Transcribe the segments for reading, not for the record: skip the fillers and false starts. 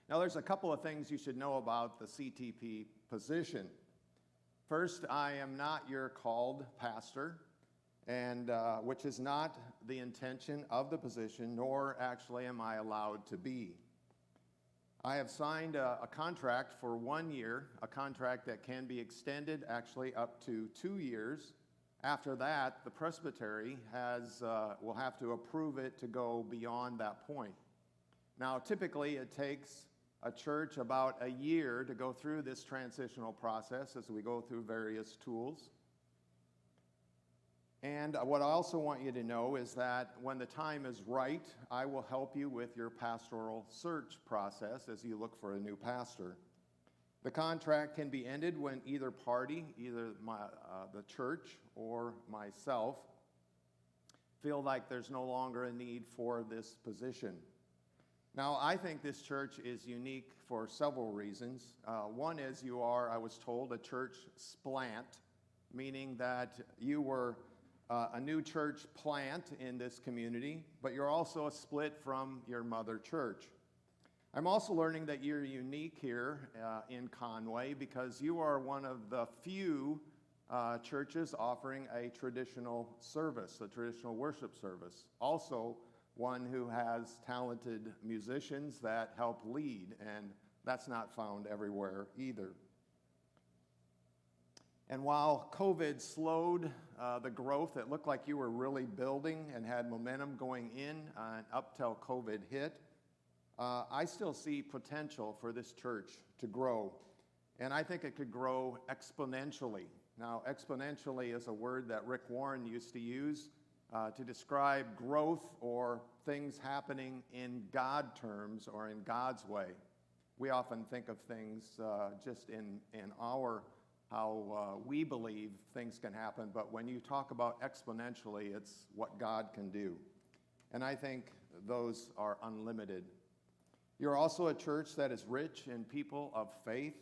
Now, there's a couple of things you should know about the CTP position. First, I am not your called pastor, and which is not the intention of the position, nor actually am I allowed to be. I have signed a contract for 1 year, a contract that can be extended actually up to 2 years. After that, the presbytery will have to approve it to go beyond that point. Now, typically it takes a church about a year to go through this transitional process as we go through various tools. And what I also want you to know is that when the time is right, I will help you with your pastoral search process as you look for a new pastor. The contract can be ended when either party, either the church or myself, feel like there's no longer a need for this position. Now, I think this church is unique for several reasons. One is you are, I was told, a church splant, meaning that you were a new church plant in this community, but you're also a split from your mother church. I'm also learning that you're unique here in Conway because you are one of the few churches offering a traditional service, a traditional worship service. Also, one who has talented musicians that help lead, and that's not found everywhere either. And while COVID slowed the growth, it looked like you were really building and had momentum going in up till COVID hit. I still see potential for this church to grow, and I think it could grow exponentially. Now, exponentially is a word that Rick Warren used to use to describe growth or things happening in God terms or in God's way. We often think of things just in our how we believe things can happen, but when you talk about exponentially, it's what God can do. And I think those are unlimited. You're also a church that is rich in people of faith,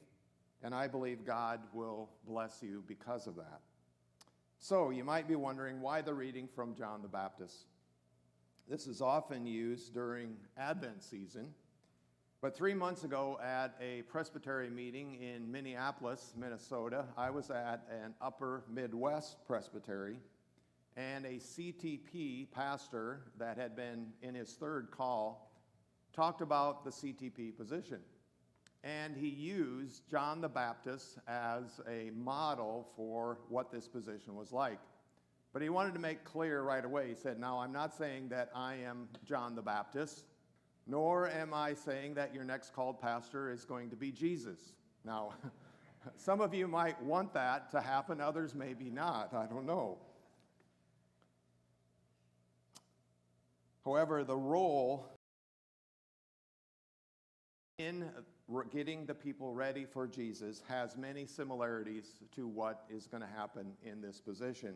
and I believe God will bless you because of that. So you might be wondering why the reading from John the Baptist. This is often used during Advent season. But 3 months ago at a presbytery meeting in Minneapolis, Minnesota, I was at an upper Midwest presbytery, and a CTP pastor that had been in his third call talked about the CTP position. And he used John the Baptist as a model for what this position was like. But he wanted to make clear right away, he said, now I'm not saying that I am John the Baptist, nor am I saying that your next called pastor is going to be Jesus. Now, some of you might want that to happen, others maybe not, I don't know. However, the role in getting the people ready for Jesus has many similarities to what is going to happen in this position.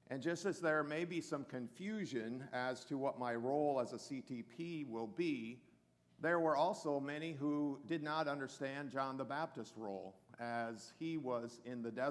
And just as there may be some confusion as to what my role as a CTP will be, there were also many who did not understand John the Baptist's role as he was in the desert.